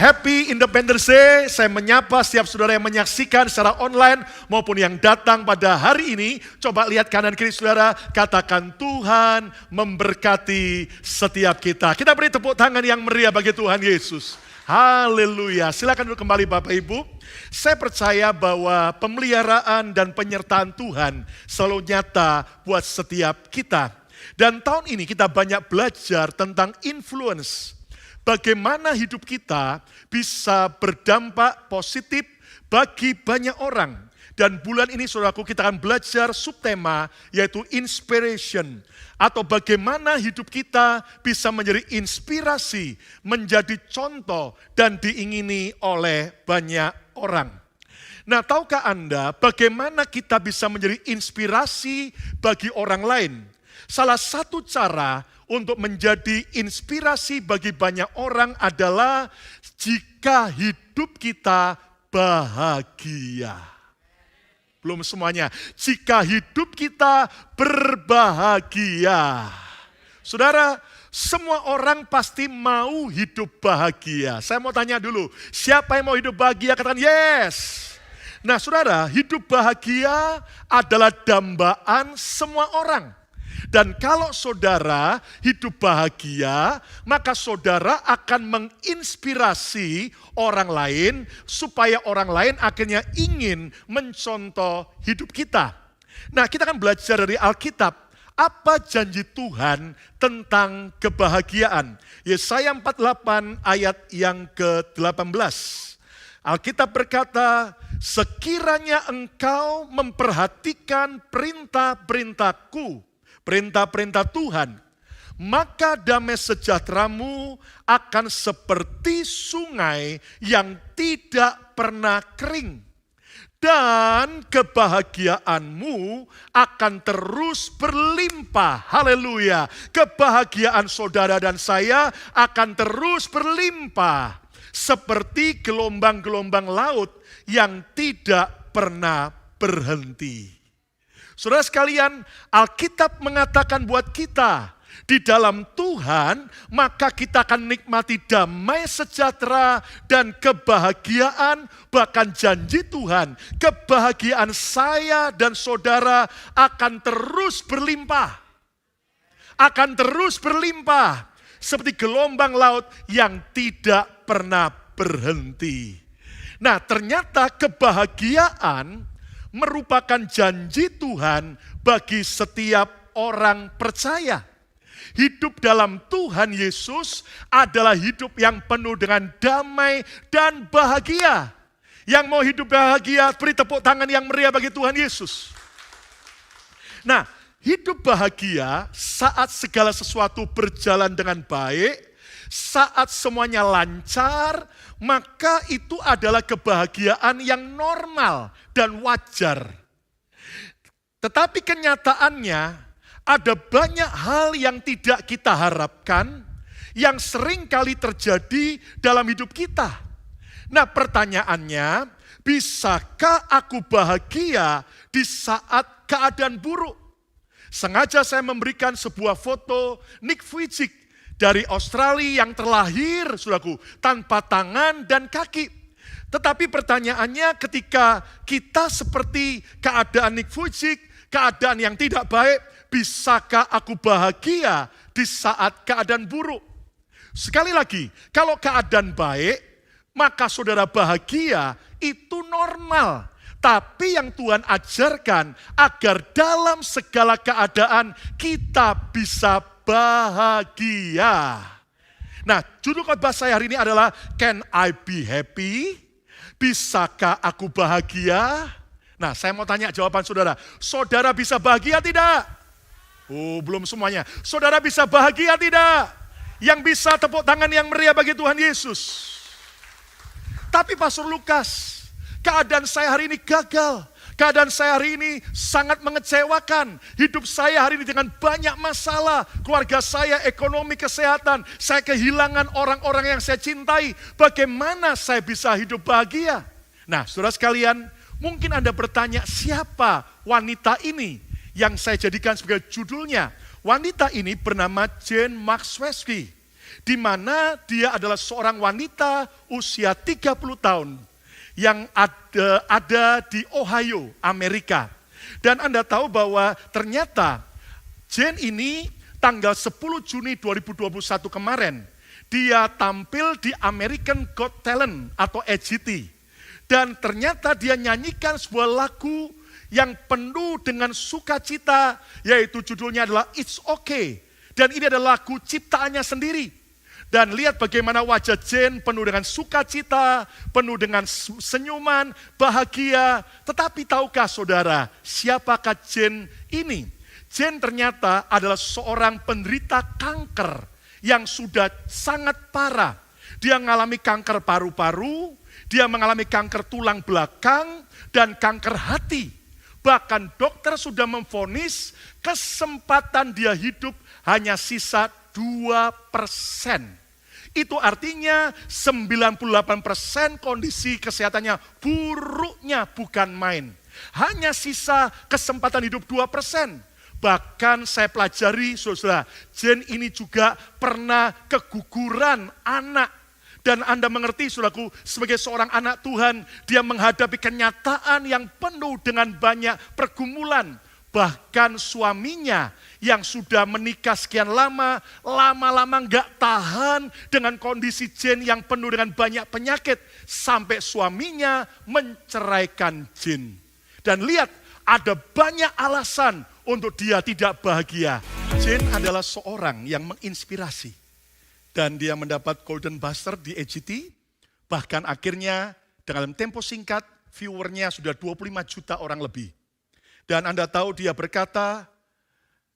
Happy Independence Day. Saya menyapa setiap saudara yang menyaksikan secara online maupun yang datang pada hari ini. Coba lihat kanan kiri saudara, katakan Tuhan memberkati setiap kita. Kita beri tepuk tangan yang meriah bagi Tuhan Yesus. Haleluya. Silakan duduk kembali Bapak Ibu. Saya percaya bahwa pemeliharaan dan penyertaan Tuhan selalu nyata buat setiap kita. Dan tahun ini kita banyak belajar tentang influence. Bagaimana hidup kita bisa berdampak positif bagi banyak orang. Dan bulan ini saudaraku kita akan belajar subtema yaitu inspiration. Atau bagaimana hidup kita bisa menjadi inspirasi, menjadi contoh dan diingini oleh banyak orang. Nah, tahukah Anda bagaimana kita bisa menjadi inspirasi bagi orang lain? Salah satu cara untuk menjadi inspirasi bagi banyak orang adalah jika hidup kita bahagia. Belum semuanya, jika hidup kita berbahagia. Saudara, semua orang pasti mau hidup bahagia. Saya mau tanya dulu, siapa yang mau hidup bahagia? Katakan yes. Nah saudara, hidup bahagia adalah dambaan semua orang. Dan kalau saudara hidup bahagia, maka saudara akan menginspirasi orang lain supaya orang lain akhirnya ingin mencontoh hidup kita. Nah, kita akan belajar dari Alkitab. Apa janji Tuhan tentang kebahagiaan? Yesaya 48 ayat yang ke-18. Alkitab berkata, sekiranya engkau memperhatikan perintah-perintahku, perintah-perintah Tuhan, maka damai sejahteramu akan seperti sungai yang tidak pernah kering. Dan kebahagiaanmu akan terus berlimpah. Haleluya. Kebahagiaan saudara dan saya akan terus berlimpah. Seperti gelombang-gelombang laut yang tidak pernah berhenti. Saudara sekalian, Alkitab mengatakan buat kita, di dalam Tuhan, maka kita akan nikmati damai sejahtera dan kebahagiaan, bahkan janji Tuhan, kebahagiaan saya dan saudara akan terus berlimpah. Akan terus berlimpah, seperti gelombang laut yang tidak pernah berhenti. Nah, ternyata kebahagiaan merupakan janji Tuhan bagi setiap orang percaya. Hidup dalam Tuhan Yesus adalah hidup yang penuh dengan damai dan bahagia. Yang mau hidup bahagia, beri tepuk tangan yang meriah bagi Tuhan Yesus. Nah, hidup bahagia saat segala sesuatu berjalan dengan baik, saat semuanya lancar, maka itu adalah kebahagiaan yang normal dan wajar. Tetapi kenyataannya ada banyak hal yang tidak kita harapkan, yang sering kali terjadi dalam hidup kita. Nah pertanyaannya, bisakah aku bahagia di saat keadaan buruk? Sengaja saya memberikan sebuah foto Nick Vujicic dari Australia yang terlahir, saudaraku, tanpa tangan dan kaki. Tetapi pertanyaannya ketika kita seperti keadaan Nick Vujicic, keadaan yang tidak baik, bisakah aku bahagia di saat keadaan buruk? Sekali lagi, kalau keadaan baik, maka saudara bahagia itu normal. Tapi yang Tuhan ajarkan agar dalam segala keadaan kita bisa bahagia. Nah, judul khotbah saya hari ini adalah Can I Be Happy? Bisakah aku bahagia? Nah, saya mau tanya jawaban saudara. Saudara bisa bahagia tidak? Oh, belum semuanya. Saudara bisa bahagia tidak? Yang bisa tepuk tangan yang meriah bagi Tuhan Yesus. Tapi Pastor Lukas, keadaan saya hari ini gagal. Keadaan saya hari ini sangat mengecewakan. Hidup saya hari ini dengan banyak masalah. Keluarga saya, ekonomi, kesehatan. Saya kehilangan orang-orang yang saya cintai. Bagaimana saya bisa hidup bahagia? Nah, saudara sekalian, mungkin Anda bertanya, siapa wanita ini yang saya jadikan sebagai judulnya? Wanita ini bernama Jane Maxwell. di mana dia adalah seorang wanita usia 30 tahun yang ada di Ohio, Amerika. Dan Anda tahu bahwa ternyata Jane ini tanggal 10 Juni 2021 kemarin, dia tampil di American Got Talent atau AGT. Dan ternyata dia nyanyikan sebuah lagu yang penuh dengan sukacita, yaitu judulnya adalah It's Okay. Dan ini adalah lagu ciptaannya sendiri. Dan lihat bagaimana wajah Jane penuh dengan sukacita, penuh dengan senyuman, bahagia. Tetapi tahukah saudara, siapakah Jane ini? Jane ternyata adalah seorang penderita kanker yang sudah sangat parah. Dia mengalami kanker paru-paru, dia mengalami kanker tulang belakang, dan kanker hati. Bahkan dokter sudah memvonis kesempatan dia hidup hanya sisa 2%. Itu artinya 98% kondisi kesehatannya buruknya bukan main. Hanya sisa kesempatan hidup 2%. Bahkan saya pelajari, saudara, Jane ini juga pernah keguguran anak. Dan Anda mengerti, saudaraku, sebagai seorang anak Tuhan, dia menghadapi kenyataan yang penuh dengan banyak pergumulan. Bahkan suaminya yang sudah menikah sekian lama-lama gak tahan dengan kondisi Jane yang penuh dengan banyak penyakit. Sampai suaminya menceraikan Jane. Dan lihat, ada banyak alasan untuk dia tidak bahagia. Jane adalah seorang yang menginspirasi. Dan dia mendapat Golden Buzzer di AGT. Bahkan akhirnya dalam tempo singkat, viewernya sudah 25 juta orang lebih. Dan Anda tahu dia berkata,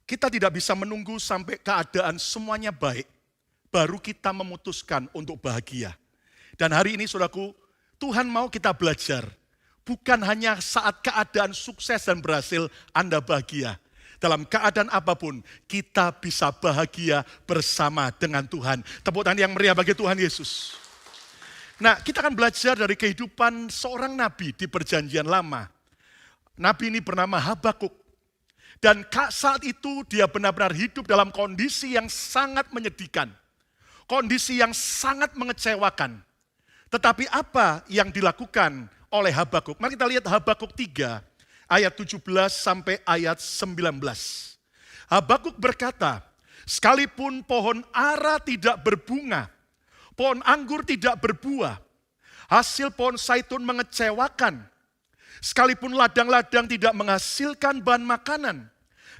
kita tidak bisa menunggu sampai keadaan semuanya baik, baru kita memutuskan untuk bahagia. Dan hari ini saudaraku, Tuhan mau kita belajar, bukan hanya saat keadaan sukses dan berhasil Anda bahagia. Dalam keadaan apapun, kita bisa bahagia bersama dengan Tuhan. Tepuk tangan yang meriah bagi Tuhan Yesus. Nah, kita akan belajar dari kehidupan seorang nabi di Perjanjian Lama. Nabi ini bernama Habakuk. Dan saat itu dia benar-benar hidup dalam kondisi yang sangat menyedihkan. Kondisi yang sangat mengecewakan. Tetapi apa yang dilakukan oleh Habakuk? Mari kita lihat Habakuk 3 ayat 17 sampai ayat 19. Habakuk berkata, sekalipun pohon ara tidak berbunga, pohon anggur tidak berbuah, hasil pohon zaitun mengecewakan, sekalipun ladang-ladang tidak menghasilkan bahan makanan,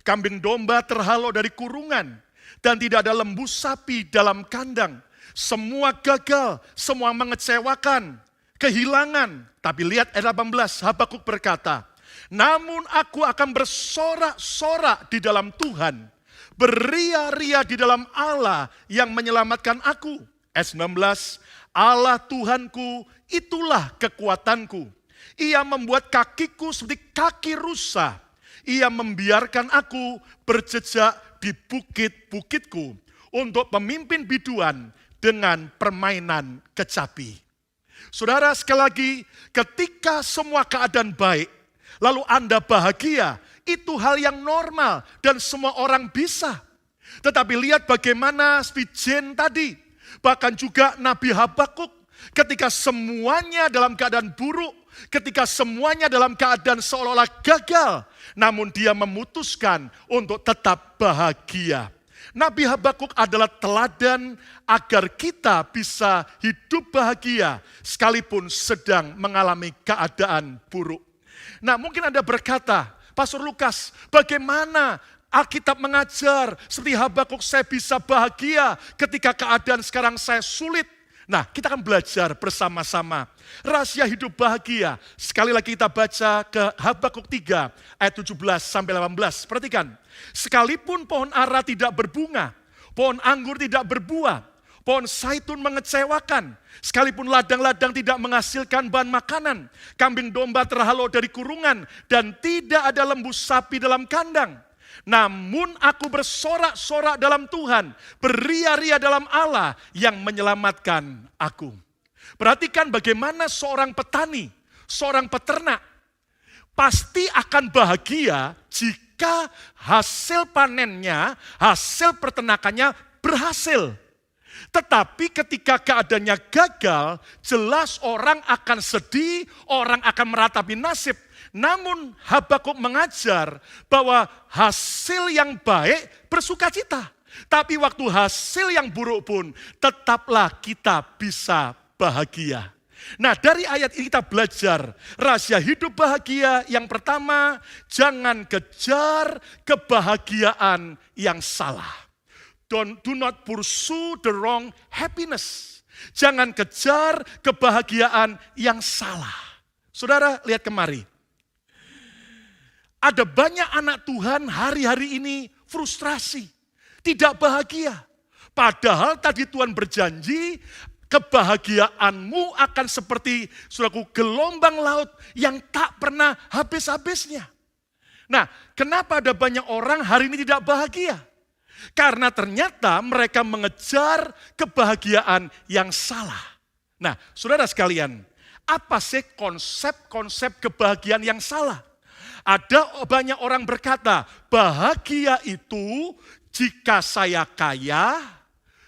kambing domba terhalau dari kurungan, dan tidak ada lembu sapi dalam kandang. Semua gagal, semua mengecewakan, kehilangan. Tapi lihat ayat 18, Habakuk berkata, namun aku akan bersorak-sorak di dalam Tuhan, beria-ria di dalam Allah yang menyelamatkan aku. Ayat 19, Allah Tuhanku itulah kekuatanku. Ia membuat kakiku seperti kaki rusa. Ia membiarkan aku berjejak di bukit-bukitku untuk pemimpin biduan dengan permainan kecapi. Saudara, sekali lagi, ketika semua keadaan baik, lalu Anda bahagia, itu hal yang normal dan semua orang bisa. Tetapi lihat bagaimana Jane tadi, bahkan juga Nabi Habakuk, ketika semuanya dalam keadaan buruk, ketika semuanya dalam keadaan seolah-olah gagal, namun dia memutuskan untuk tetap bahagia. Nabi Habakuk adalah teladan agar kita bisa hidup bahagia sekalipun sedang mengalami keadaan buruk. Nah, mungkin Anda berkata, Pastor Lukas, bagaimana Alkitab mengajar seperti Habakuk saya bisa bahagia ketika keadaan sekarang saya sulit? Nah, kita akan belajar bersama-sama rahasia hidup bahagia. Sekali lagi kita baca ke Habakuk 3 ayat 17 sampai 18. Perhatikan, sekalipun pohon ara tidak berbunga, pohon anggur tidak berbuah, pohon zaitun mengecewakan, sekalipun ladang-ladang tidak menghasilkan bahan makanan, kambing domba terhalau dari kurungan, dan tidak ada lembu sapi dalam kandang. Namun aku bersorak-sorak dalam Tuhan, beria-ria dalam Allah yang menyelamatkan aku. Perhatikan bagaimana seorang petani, seorang peternak, pasti akan bahagia jika hasil panennya, hasil peternakannya berhasil. Tetapi ketika keadaannya gagal, jelas orang akan sedih, orang akan meratapi nasib. Namun Habakuk mengajar bahwa hasil yang baik bersukacita. Tapi waktu hasil yang buruk pun tetaplah kita bisa bahagia. Nah, dari ayat ini kita belajar rahasia hidup bahagia. Yang pertama, jangan kejar kebahagiaan yang salah. Do not pursue the wrong happiness. Jangan kejar kebahagiaan yang salah. Saudara, lihat kemari. Ada banyak anak Tuhan hari-hari ini frustrasi, tidak bahagia. Padahal tadi Tuhan berjanji, kebahagiaanmu akan seperti saudaraku gelombang laut yang tak pernah habis-habisnya. Nah, kenapa ada banyak orang hari ini tidak bahagia? Karena ternyata mereka mengejar kebahagiaan yang salah. Nah, saudara sekalian, apa sih konsep-konsep kebahagiaan yang salah? Ada banyak orang berkata, bahagia itu jika saya kaya,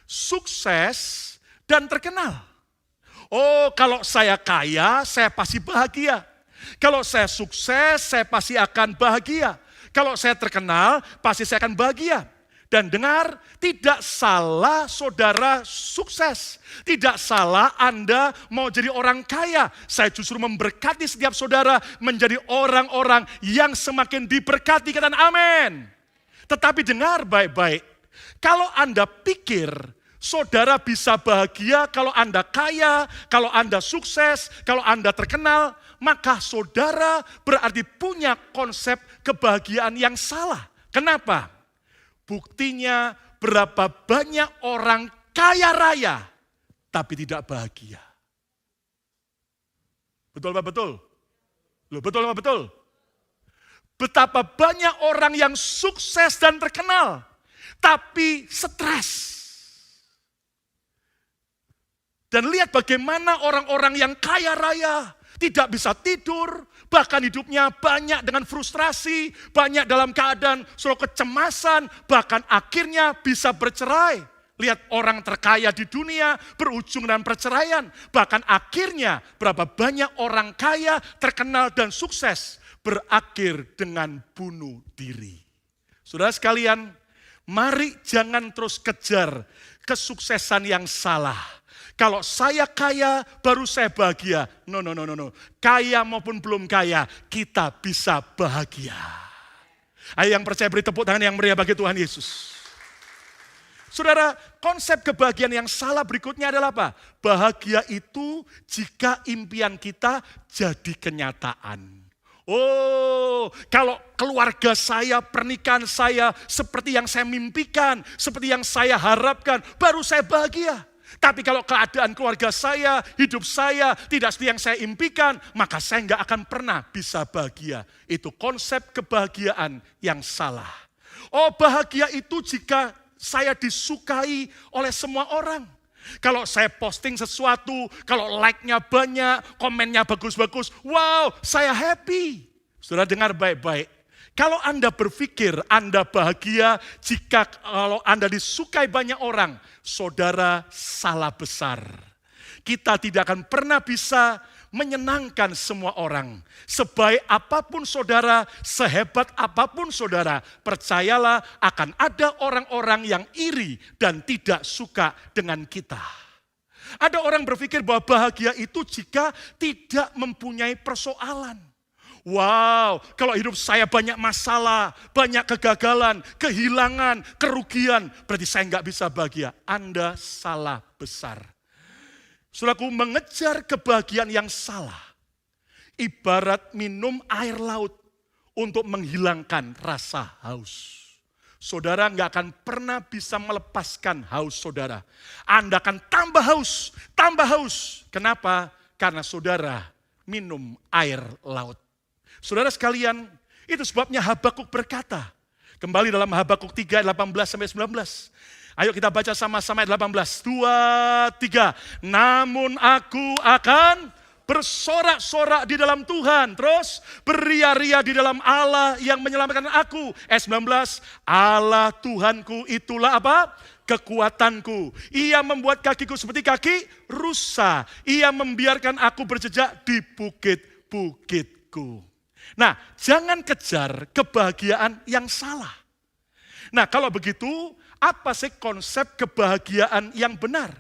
sukses, dan terkenal. Oh, kalau saya kaya, saya pasti bahagia. Kalau saya sukses, saya pasti akan bahagia. Kalau saya terkenal, pasti saya akan bahagia. Dan dengar, tidak salah saudara sukses. Tidak salah Anda mau jadi orang kaya. Saya justru memberkati setiap saudara menjadi orang-orang yang semakin diberkati. Katakan amin. Tetapi dengar baik-baik. Kalau Anda pikir saudara bisa bahagia kalau Anda kaya, kalau Anda sukses, kalau Anda terkenal, maka saudara berarti punya konsep kebahagiaan yang salah. Kenapa? Buktinya berapa banyak orang kaya raya tapi tidak bahagia. Betul Pak, betul? Loh, betul Pak, betul? Betapa banyak orang yang sukses dan terkenal tapi stres. Dan lihat bagaimana orang-orang yang kaya raya tidak bisa tidur, bahkan hidupnya banyak dengan frustrasi, banyak dalam keadaan selalu kecemasan, bahkan akhirnya bisa bercerai. Lihat orang terkaya di dunia berujung dengan perceraian. Bahkan akhirnya berapa banyak orang kaya, terkenal dan sukses berakhir dengan bunuh diri. Saudara sekalian, mari jangan terus kejar kesuksesan yang salah. Kalau saya kaya, baru saya bahagia. No. Kaya maupun belum kaya, kita bisa bahagia. Ayo yang percaya beri tepuk tangan yang meriah bagi Tuhan Yesus. Saudara, konsep kebahagiaan yang salah berikutnya adalah apa? Bahagia itu jika impian kita jadi kenyataan. Oh, kalau keluarga saya, pernikahan saya seperti yang saya mimpikan, seperti yang saya harapkan, baru saya bahagia. Tapi kalau keadaan keluarga saya, hidup saya tidak seperti yang saya impikan, maka saya nggak akan pernah bisa bahagia. Itu konsep kebahagiaan yang salah. Oh, bahagia itu jika saya disukai oleh semua orang. Kalau saya posting sesuatu, kalau like-nya banyak, komennya bagus-bagus, wow, saya happy. Saudara dengar baik-baik. Kalau Anda berpikir Anda bahagia jika kalau Anda disukai banyak orang, saudara salah besar. Kita tidak akan pernah bisa menyenangkan semua orang. Sebaik apapun saudara, sehebat apapun saudara, percayalah akan ada orang-orang yang iri dan tidak suka dengan kita. Ada orang berpikir bahwa bahagia itu jika tidak mempunyai persoalan. Wow, kalau hidup saya banyak masalah, banyak kegagalan, kehilangan, kerugian, berarti saya nggak bisa bahagia. Anda salah besar. Saudaraku, mengejar kebahagiaan yang salah, ibarat minum air laut untuk menghilangkan rasa haus. Saudara nggak akan pernah bisa melepaskan haus saudara. Anda akan tambah haus, tambah haus. Kenapa? Karena saudara minum air laut. Saudara sekalian, itu sebabnya Habakuk berkata, kembali dalam Habakuk 3, 18-19. Ayo kita baca sama-sama ayat 18. 2, 3. Namun aku akan bersorak-sorak di dalam Tuhan. Terus beria-ria di dalam Allah yang menyelamatkan aku. Ayat 19. Allah Tuhanku itulah apa? kekuatanku. Ia membuat kakiku seperti kaki rusa. Ia membiarkan aku berjejak di bukit-bukitku. Nah, jangan kejar kebahagiaan yang salah. Nah, kalau begitu, apa sih konsep kebahagiaan yang benar?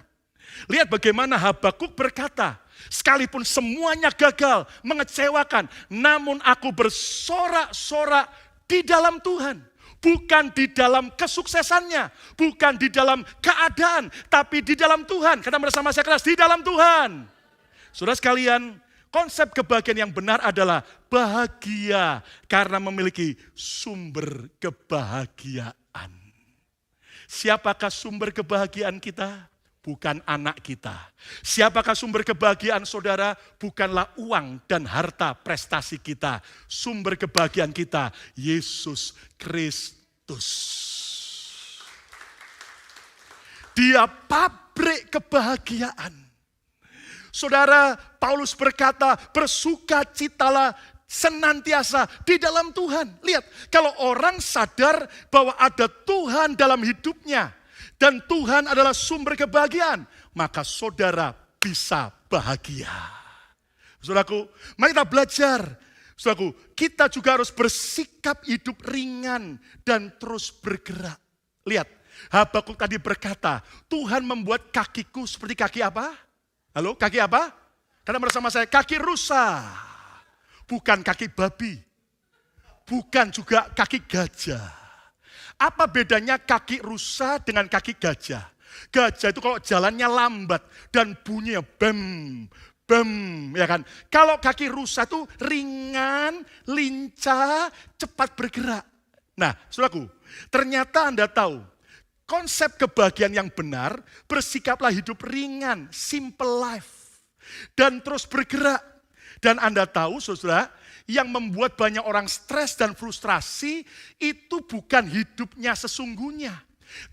Lihat bagaimana Habakuk berkata, sekalipun semuanya gagal, mengecewakan, namun aku bersorak-sorak di dalam Tuhan. Bukan di dalam kesuksesannya, bukan di dalam keadaan, tapi di dalam Tuhan. Kata bersama saya keras, di dalam Tuhan. Saudara sekalian, konsep kebahagiaan yang benar adalah bahagia karena memiliki sumber kebahagiaan. Siapakah sumber kebahagiaan kita? Bukan anak kita. Siapakah sumber kebahagiaan saudara? Bukanlah uang dan harta prestasi kita. Sumber kebahagiaan kita, Yesus Kristus. Dia pabrik kebahagiaan. Saudara, Paulus berkata, bersukacitalah senantiasa di dalam Tuhan. Lihat, kalau orang sadar bahwa ada Tuhan dalam hidupnya, dan Tuhan adalah sumber kebahagiaan, maka saudara bisa bahagia. Saudaraku, mari kita belajar. Saudaraku, kita juga harus bersikap hidup ringan dan terus bergerak. Lihat, Habakuk tadi berkata, Tuhan membuat kakiku seperti kaki apa? Halo, kaki apa? Karena bersama saya, kaki rusa. Bukan kaki babi. Bukan juga kaki gajah. Apa bedanya kaki rusa dengan kaki gajah? Gajah itu kalau jalannya lambat dan bunyinya bem, bem, ya kan? Kalau kaki rusa itu ringan, lincah, cepat bergerak. Nah, saudaraku, ternyata Anda tahu, konsep kebahagiaan yang benar, bersikaplah hidup ringan, simple life, dan terus bergerak. Dan Anda tahu, saudara, yang membuat banyak orang stres dan frustrasi itu bukan hidupnya sesungguhnya.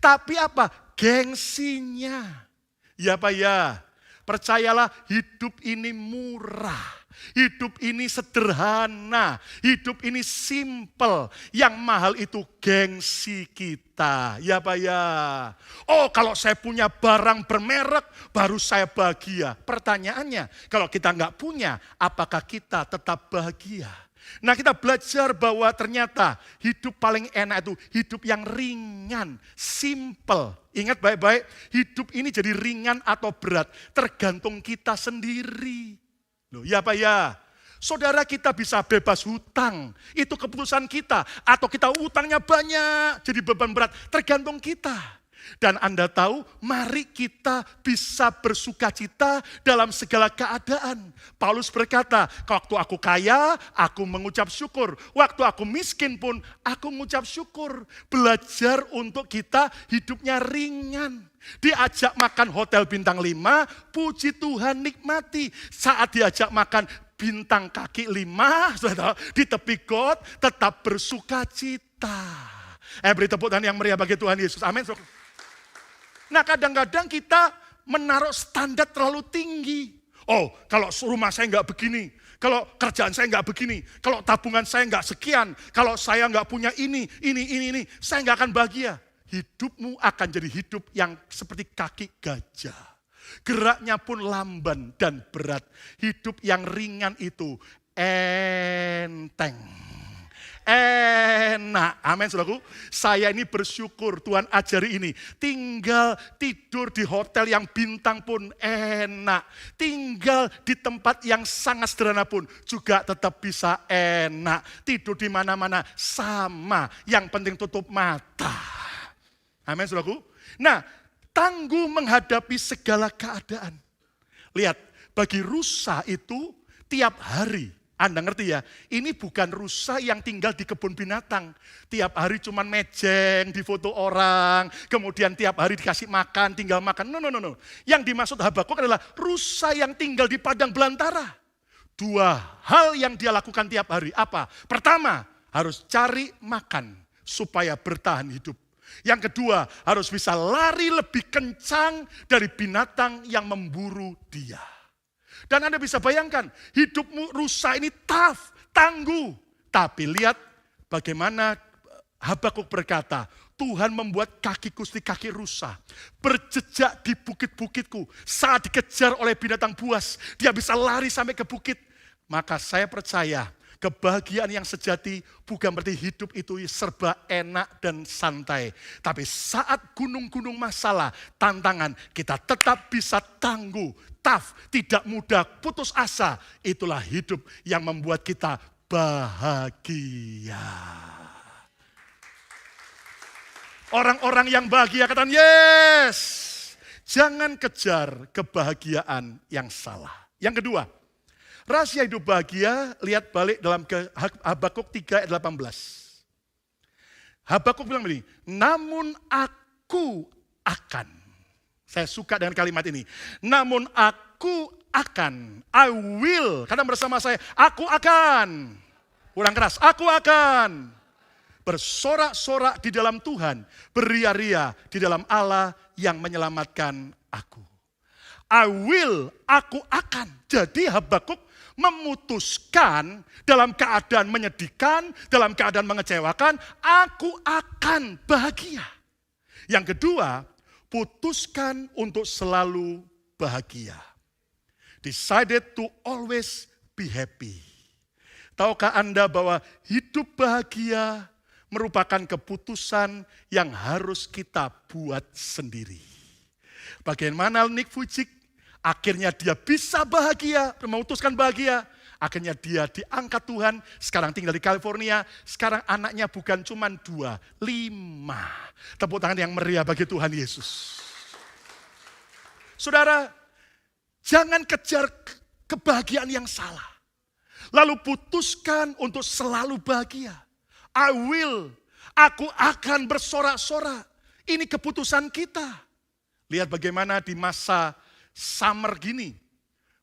Tapi apa? Gengsinya. Ya Pak ya, percayalah hidup ini murah. Hidup ini sederhana, hidup ini simple. Yang mahal itu gengsi kita. Ya Pak ya. Oh kalau saya punya barang bermerek, baru saya bahagia. Pertanyaannya, kalau kita nggak punya, apakah kita tetap bahagia? Nah kita belajar bahwa ternyata hidup paling enak itu hidup yang ringan, simple. Ingat baik-baik, hidup ini jadi ringan atau berat, tergantung kita sendiri. Loh, ya Pak ya, saudara kita bisa bebas hutang, itu keputusan kita. Atau kita hutangnya banyak, jadi beban berat, tergantung kita. Dan Anda tahu, mari kita bisa bersukacita dalam segala keadaan. Paulus berkata, waktu aku kaya, aku mengucap syukur. Waktu aku miskin pun, aku mengucap syukur. Belajar untuk kita hidupnya ringan. Diajak makan hotel bintang 5, puji Tuhan nikmati. Saat diajak makan bintang kaki 5, di tepi got, tetap bersukacita. Beri tepuk tangan yang meriah bagi Tuhan Yesus. Amin. Nah kadang-kadang kita menaruh standar terlalu tinggi. Oh kalau rumah saya nggak begini, kalau kerjaan saya nggak begini, kalau tabungan saya nggak sekian, kalau saya nggak punya ini, saya nggak akan bahagia. Hidupmu akan jadi hidup yang seperti kaki gajah. Geraknya pun lamban dan berat. Hidup yang ringan itu enteng. Enak, amin saudaraku. Saya ini bersyukur Tuhan ajari ini. Tinggal tidur di hotel yang bintang pun enak. Tinggal di tempat yang sangat sederhana pun juga tetap bisa enak. Tidur di mana-mana sama, yang penting tutup mata. Amin saudaraku. Nah, tangguh menghadapi segala keadaan. Lihat, bagi rusa itu tiap hari, Anda ngerti ya, ini bukan rusa yang tinggal di kebun binatang. Tiap hari cuman mejeng, difoto orang, kemudian tiap hari dikasih makan, tinggal makan. No. Yang dimaksud Habakuk adalah rusa yang tinggal di padang belantara. 2 hal yang dia lakukan tiap hari. Apa? Pertama, harus cari makan supaya bertahan hidup. Yang kedua, harus bisa lari lebih kencang dari binatang yang memburu dia. Dan Anda bisa bayangkan, hidupmu rusa ini tough, tangguh. Tapi lihat bagaimana Habakuk berkata, Tuhan membuat kakiku seperti kaki rusa. Berjejak di bukit-bukitku. Saat dikejar oleh binatang buas, dia bisa lari sampai ke bukit. Maka saya percaya kebahagiaan yang sejati bukan berarti hidup itu serba enak dan santai. Tapi saat gunung-gunung masalah, tantangan, kita tetap bisa tangguh, tough, tidak mudah, putus asa. Itulah hidup yang membuat kita bahagia. Orang-orang yang bahagia katakan yes. Jangan kejar kebahagiaan yang salah. Yang kedua, rahasia hidup bahagia, lihat balik dalam Habakuk 3 ayat 18. Habakuk bilang begini, namun aku akan. Saya suka dengan kalimat ini. Namun aku akan, I will, katakan bersama saya, aku akan. Ulang keras, aku akan. Bersorak-sorak di dalam Tuhan, beria-ria di dalam Allah yang menyelamatkan aku. I will, aku akan. Jadi Habakuk memutuskan dalam keadaan menyedihkan, dalam keadaan mengecewakan, aku akan bahagia. Yang kedua, putuskan untuk selalu bahagia. Decided to always be happy. Tahukah Anda bahwa hidup bahagia merupakan keputusan yang harus kita buat sendiri. Bagaimana Nick Vujicic akhirnya dia bisa bahagia, memutuskan bahagia. Akhirnya dia diangkat Tuhan, sekarang tinggal di California. Sekarang anaknya bukan cuma 2, 5. Tepuk tangan yang meriah bagi Tuhan Yesus. Saudara, jangan kejar kebahagiaan yang salah. Lalu putuskan untuk selalu bahagia. I will, aku akan bersorak-sorak. Ini keputusan kita. Lihat bagaimana di masa summer gini,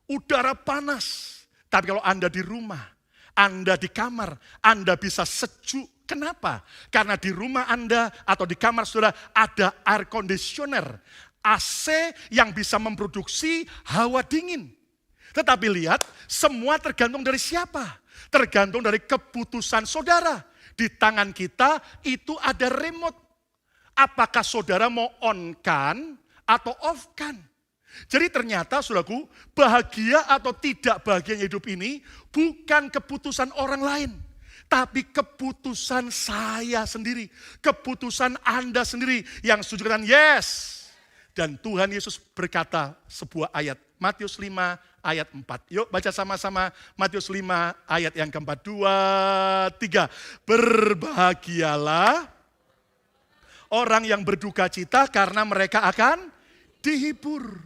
udara panas. Tapi kalau Anda di rumah, Anda di kamar, Anda bisa sejuk. Kenapa? Karena di rumah Anda atau di kamar saudara ada air conditioner, AC yang bisa memproduksi hawa dingin. Tetapi lihat, semua tergantung dari siapa? Tergantung dari keputusan saudara. Di tangan kita itu ada remote. Apakah saudara mau on-kan atau off-kan? Jadi ternyata saudaraku, bahagia atau tidak bahagianya hidup ini bukan keputusan orang lain. Tapi keputusan saya sendiri. Keputusan Anda sendiri yang setuju katakan yes. Dan Tuhan Yesus berkata sebuah ayat. Matius 5 ayat 4. Yuk baca sama-sama Matius 5 ayat yang keempat. 2, 3. Berbahagialah orang yang berduka cita karena mereka akan dihibur.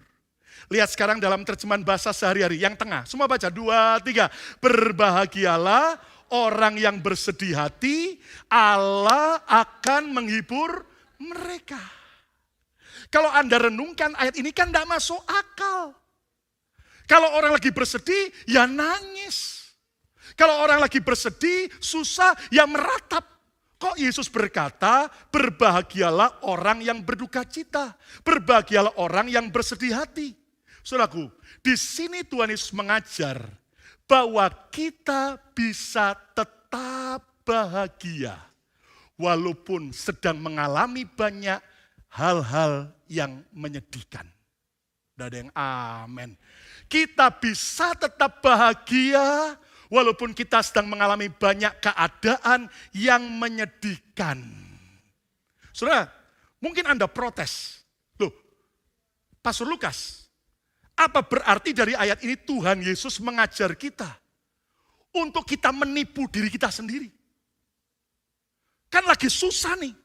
Lihat sekarang dalam terjemahan bahasa sehari-hari yang tengah. Semua baca 2, 3. Berbahagialah orang yang bersedih hati, Allah akan menghibur mereka. Kalau Anda renungkan ayat ini kan tidak masuk akal. Kalau orang lagi bersedih, ya nangis. Kalau orang lagi bersedih, susah, ya meratap. Kok Yesus berkata, berbahagialah orang yang berduka cita. Berbahagialah orang yang bersedih hati. Saudaraku, di sini Tuhan Yesus mengajar bahwa kita bisa tetap bahagia. Walaupun sedang mengalami banyak hal-hal yang menyedihkan. Tidak ada yang amin. Kita bisa tetap bahagia walaupun kita sedang mengalami banyak keadaan yang menyedihkan. Saudara, mungkin Anda protes. Loh, Pastor Lukas, apa berarti dari ayat ini Tuhan Yesus mengajar kita untuk kita menipu diri kita sendiri? Kan lagi susah nih,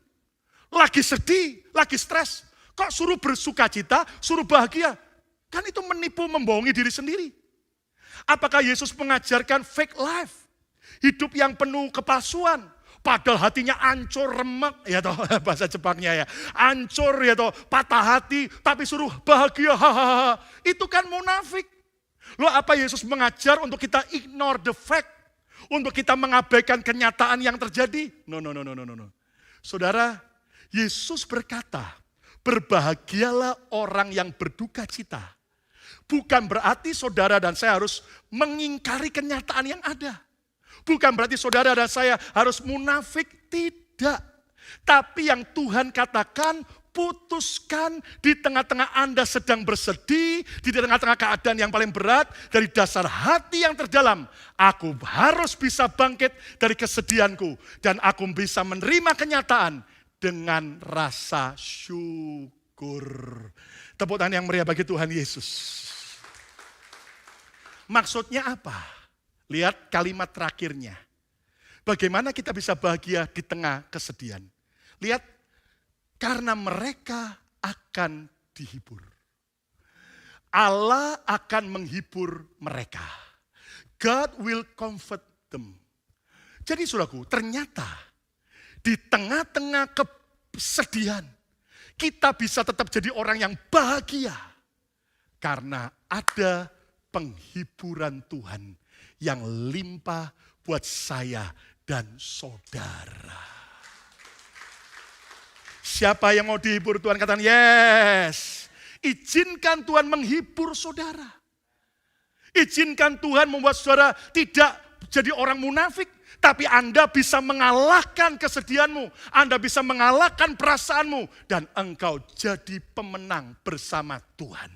lagi sedih, lagi stres. Kok suruh bersuka cita, suruh bahagia? Kan itu menipu, membohongi diri sendiri. Apakah Yesus mengajarkan fake life? Hidup yang penuh kepalsuan. Padahal hatinya ancur, remek. Ya toh, bahasa Jepangnya ya. Ancur ya toh, patah hati. Tapi suruh bahagia. Hahaha. Itu kan munafik. Loh apa Yesus mengajar untuk kita ignore the fact? Untuk kita mengabaikan kenyataan yang terjadi? No. Saudara, Yesus berkata, berbahagialah orang yang berduka cita. Bukan berarti saudara dan saya harus mengingkari kenyataan yang ada. Bukan berarti saudara dan saya harus munafik, tidak. Tapi yang Tuhan katakan, putuskan di tengah-tengah Anda sedang bersedih, di tengah-tengah keadaan yang paling berat, dari dasar hati yang terdalam, aku harus bisa bangkit dari kesedihanku, dan aku bisa menerima kenyataan dengan rasa syukur. Tepuk tangan yang meriah bagi Tuhan Yesus. Maksudnya apa? Lihat kalimat terakhirnya. Bagaimana kita bisa bahagia di tengah kesedihan? Lihat, karena mereka akan dihibur. Allah akan menghibur mereka. God will comfort them. Jadi saudaraku, ternyata di tengah-tengah kesedihan, kita bisa tetap jadi orang yang bahagia. Karena ada penghiburan Tuhan yang limpah buat saya dan saudara. Siapa yang mau dihibur Tuhan? Katakan yes. Izinkan Tuhan menghibur saudara. Izinkan Tuhan membuat saudara tidak jadi orang munafik. Tapi Anda bisa mengalahkan kesedihanmu. Anda bisa mengalahkan perasaanmu. Dan engkau jadi pemenang bersama Tuhan.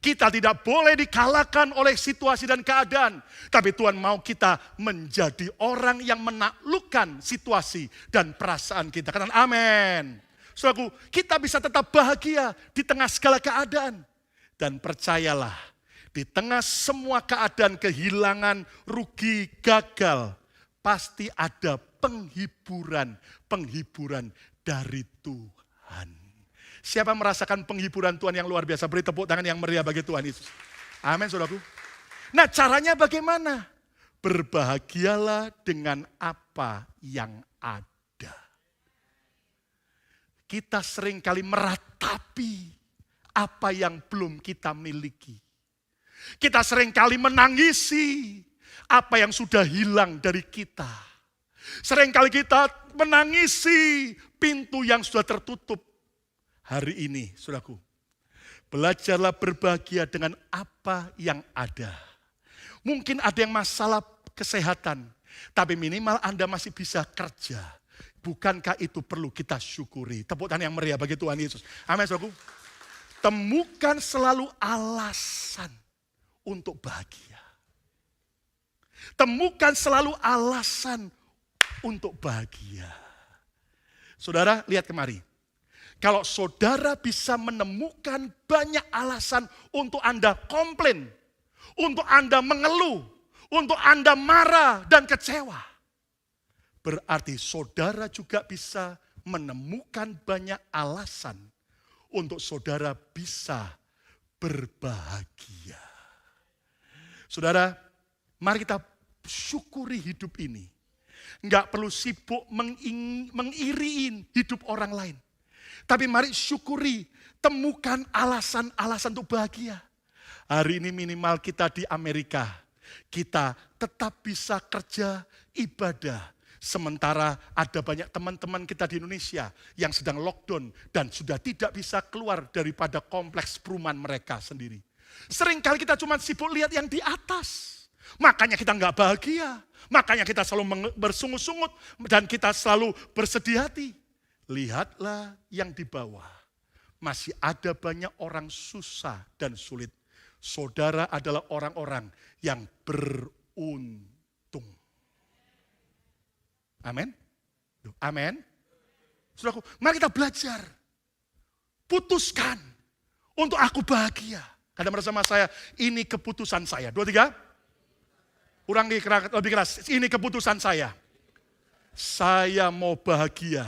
Kita tidak boleh dikalahkan oleh situasi dan keadaan. Tapi Tuhan mau kita menjadi orang yang menaklukkan situasi dan perasaan kita. Katakan amin. Saudaraku, kita bisa tetap bahagia di tengah segala keadaan. Dan percayalah, di tengah semua keadaan kehilangan, rugi, gagal, pasti ada penghiburan dari Tuhan. Siapa merasakan penghiburan Tuhan yang luar biasa? Beri tepuk tangan yang meriah bagi Tuhan Yesus. Amin, saudaraku. Nah, caranya bagaimana? Berbahagialah dengan apa yang ada. Kita seringkali meratapi apa yang belum kita miliki. Kita seringkali menangisi apa yang sudah hilang dari kita. Seringkali kita menangisi pintu yang sudah tertutup. Hari ini, saudaraku, belajarlah berbahagia dengan apa yang ada. Mungkin ada yang masalah kesehatan, tapi minimal Anda masih bisa kerja. Bukankah itu perlu kita syukuri? Tepuk tangan yang meriah bagi Tuhan Yesus. Amin, saudaraku. Temukan selalu alasan untuk bahagia. Temukan selalu alasan untuk bahagia. Saudara, lihat kemari. Kalau saudara bisa menemukan banyak alasan untuk Anda komplain, untuk Anda mengeluh, untuk Anda marah dan kecewa. Berarti saudara juga bisa menemukan banyak alasan untuk saudara bisa berbahagia. Saudara, mari kita syukuri hidup ini. Enggak perlu sibuk mengiriin hidup orang lain. Tapi mari syukuri, temukan alasan-alasan untuk bahagia. Hari ini minimal kita di Amerika, kita tetap bisa kerja ibadah. Sementara ada banyak teman-teman kita di Indonesia yang sedang lockdown dan sudah tidak bisa keluar daripada kompleks perumahan mereka sendiri. Seringkali kita cuma sibuk lihat yang di atas. Makanya kita nggak bahagia. Makanya kita selalu bersungut-sungut dan kita selalu bersedih hati. Lihatlah yang di bawah. Masih ada banyak orang susah dan sulit. Saudara adalah orang-orang yang beruntung. Amin. Amin. Saudaraku, mari kita belajar. Putuskan untuk aku bahagia. Kata bersama saya, ini keputusan saya. 2, 3. Ulangi lebih keras. Ini keputusan saya. Saya mau bahagia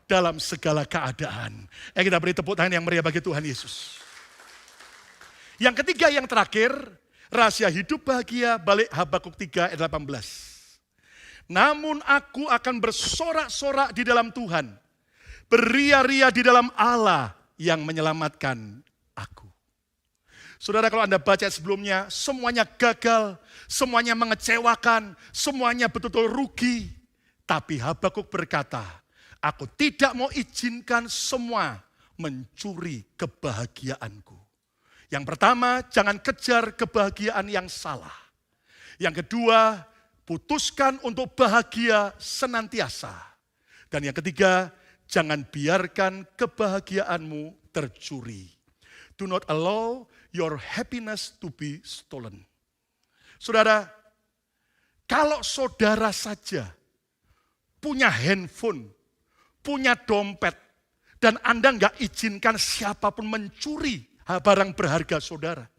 dalam segala keadaan. Kita beri tepuk tangan yang meriah bagi Tuhan Yesus. Yang ketiga, yang terakhir, rahasia hidup bahagia, balik Habakuk 3 ayat 18. Namun aku akan bersorak-sorak di dalam Tuhan, beria-ria di dalam Allah yang menyelamatkan aku. Saudara, kalau Anda baca sebelumnya, semuanya gagal, semuanya mengecewakan, semuanya betul-betul rugi. Tapi Habakuk berkata, aku tidak mau izinkan semua mencuri kebahagiaanku. Yang pertama, jangan kejar kebahagiaan yang salah. Yang kedua, putuskan untuk bahagia senantiasa. Dan yang ketiga, jangan biarkan kebahagiaanmu tercuri. Do not allow your happiness to be stolen. Saudara, kalau saudara saja punya handphone, punya dompet, dan Anda nggak izinkan siapapun mencuri barang berharga saudara.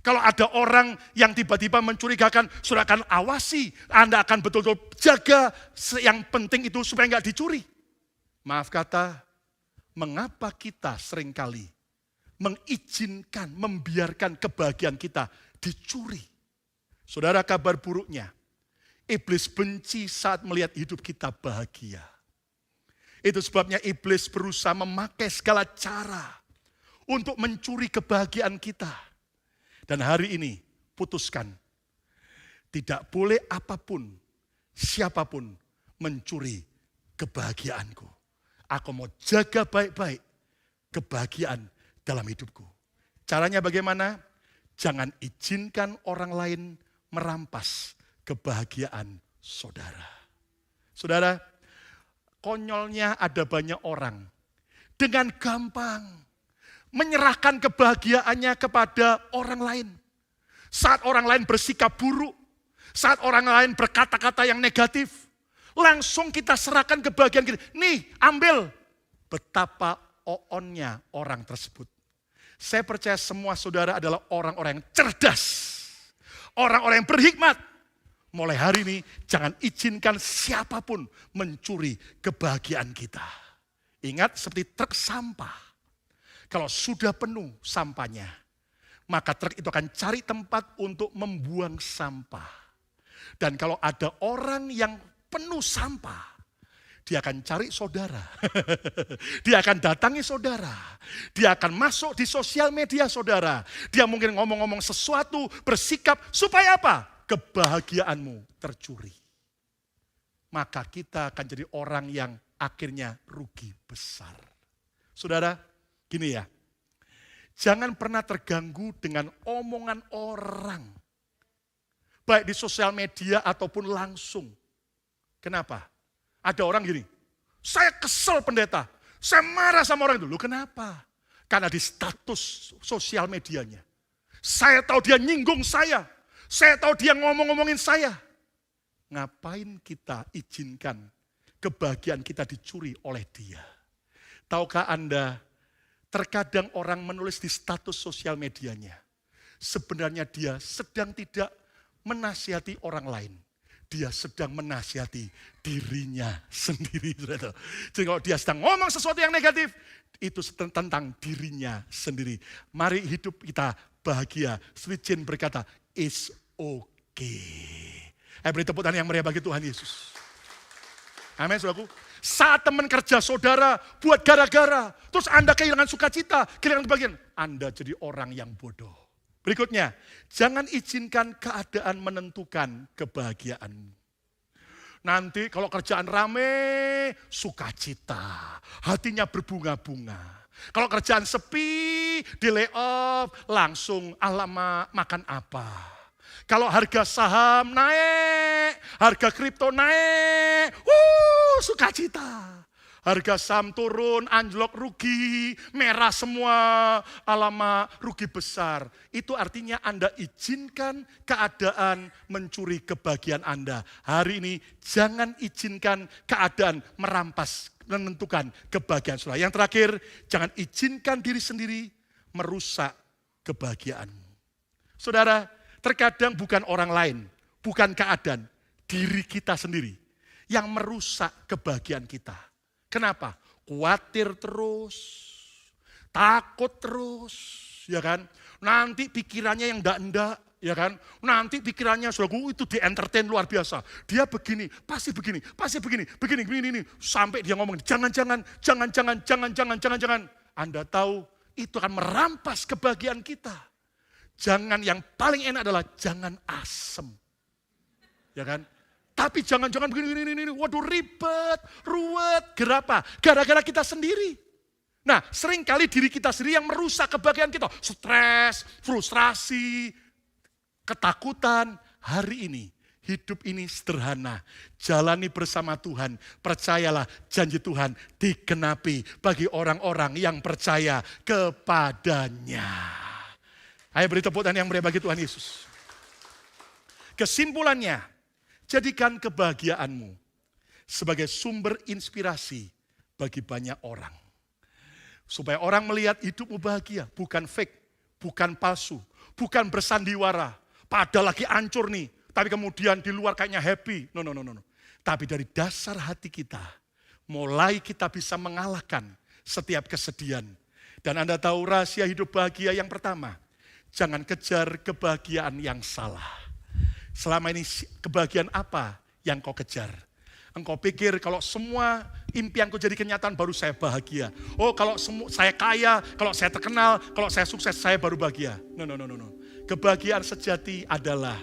Kalau ada orang yang tiba-tiba mencurigakan, saudara akan awasi, Anda akan betul-betul jaga yang penting itu supaya nggak dicuri. Maaf kata, mengapa kita seringkali mengizinkan, membiarkan kebahagiaan kita dicuri? Saudara, kabar buruknya, iblis benci saat melihat hidup kita bahagia. Itu sebabnya iblis berusaha memakai segala cara untuk mencuri kebahagiaan kita. Dan hari ini putuskan, tidak boleh apapun, siapapun mencuri kebahagiaanku. Aku mau jaga baik-baik kebahagiaan dalam hidupku. Caranya bagaimana? Jangan izinkan orang lain merampas kebahagiaan saudara. Saudara, konyolnya ada banyak orang dengan gampang menyerahkan kebahagiaannya kepada orang lain. Saat orang lain bersikap buruk, saat orang lain berkata-kata yang negatif, langsung kita serahkan kebahagiaan kita. Nih, ambil. Betapa oonnya orang tersebut. Saya percaya semua saudara adalah orang-orang yang cerdas. Orang-orang yang berhikmat. Mulai hari ini, jangan izinkan siapapun mencuri kebahagiaan kita. Ingat, seperti truk sampah. Kalau sudah penuh sampahnya, maka truk itu akan cari tempat untuk membuang sampah. Dan kalau ada orang yang penuh sampah, dia akan cari saudara. Dia akan datangi saudara. Dia akan masuk di sosial media saudara. Dia mungkin ngomong-ngomong sesuatu, bersikap, supaya apa? Kebahagiaanmu tercuri. Maka kita akan jadi orang yang akhirnya rugi besar. Saudara, gini ya, jangan pernah terganggu dengan omongan orang. Baik di sosial media ataupun langsung. Kenapa? Ada orang gini, saya kesel pendeta, saya marah sama orang itu. Loh kenapa? Karena di status sosial medianya. Saya tahu dia nyinggung saya tahu dia ngomong-ngomongin saya. Ngapain kita izinkan kebahagiaan kita dicuri oleh dia? Tahukah Anda, terkadang orang menulis di status sosial medianya, sebenarnya dia sedang tidak menasihati orang lain. Dia sedang menasihati dirinya sendiri. Jadi kalau dia sedang ngomong sesuatu yang negatif, itu tentang dirinya sendiri. Mari hidup kita bahagia. Sweet Jane berkata, it's okay. Beri tepuk tangan yang meriah bagi Tuhan Yesus. Amin, saudaraku. Saat teman kerja saudara buat gara-gara, terus Anda kehilangan sukacita, kehilangan kebahagiaan, Anda jadi orang yang bodoh. Berikutnya, jangan izinkan keadaan menentukan kebahagiaanmu. Nanti kalau kerjaan rame, sukacita, hatinya berbunga-bunga. Kalau kerjaan sepi, di layoff, langsung alamak makan apa. Kalau harga saham naik, harga kripto naik, sukacita. Harga saham turun, anjlok rugi, merah semua, alamak rugi besar. Itu artinya Anda izinkan keadaan mencuri kebahagiaan Anda. Hari ini jangan izinkan keadaan merampas, menentukan kebahagiaan saudara. Yang terakhir, jangan izinkan diri sendiri merusak kebahagiaanmu. Saudara, terkadang bukan orang lain, bukan keadaan, diri kita sendiri yang merusak kebahagiaan kita. Kenapa? Khawatir terus, takut terus, ya kan? Nanti pikirannya yang enggak, ya kan? Nanti pikirannya saudaraku itu di-entertain luar biasa. Dia begini, pasti begini, begini. Sampai dia ngomong, jangan. Anda tahu itu akan merampas kebahagiaan kita. Jangan, yang paling enak adalah jangan asem. Ya kan? Tapi jangan begini, waduh ribet, ruwet, kenapa? Gara-gara kita sendiri. Nah, seringkali diri kita sendiri yang merusak kebahagiaan kita. Stres, frustrasi, ketakutan. Hari ini, hidup ini sederhana. Jalani bersama Tuhan. Percayalah janji Tuhan digenapi bagi orang-orang yang percaya kepadanya. Ayo beri tepuk tangan yang meriah bagi Tuhan Yesus. Kesimpulannya, jadikan kebahagiaanmu sebagai sumber inspirasi bagi banyak orang. Supaya orang melihat hidupmu bahagia, bukan fake, bukan palsu, bukan bersandiwara. Padahal lagi hancur nih, tapi kemudian di luar kayaknya happy. No. Tapi dari dasar hati kita, mulai kita bisa mengalahkan setiap kesedihan. Dan Anda tahu rahasia hidup bahagia yang pertama, jangan kejar kebahagiaan yang salah. Selama ini kebahagiaan apa yang kau kejar? Engkau pikir kalau semua impianku jadi kenyataan baru saya bahagia. Oh kalau saya kaya, kalau saya terkenal, kalau saya sukses saya baru bahagia. No. Kebahagiaan sejati adalah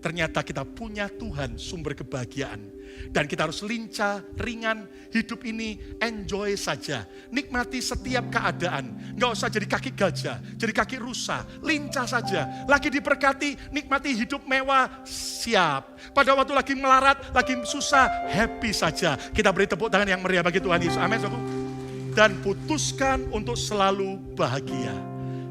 ternyata kita punya Tuhan sumber kebahagiaan. Dan kita harus lincah, ringan, hidup ini enjoy saja. Nikmati setiap keadaan. Nggak usah jadi kaki gajah, jadi kaki rusa. Lincah saja. Lagi diberkati, nikmati hidup mewah, siap. Pada waktu lagi melarat, lagi susah, happy saja. Kita beri tepuk tangan yang meriah bagi Tuhan Yesus. Amin. Dan putuskan untuk selalu bahagia.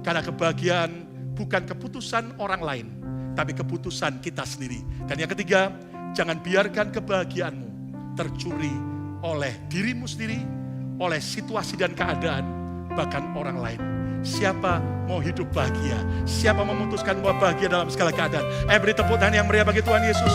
Karena kebahagiaan bukan keputusan orang lain, tapi keputusan kita sendiri. Dan yang ketiga, jangan biarkan kebahagiaanmu tercuri oleh dirimu sendiri, oleh situasi dan keadaan, bahkan orang lain. Siapa mau hidup bahagia? Siapa memutuskan bahwa bahagia dalam segala keadaan? Beri tepuk tangan yang meriah bagi Tuhan Yesus.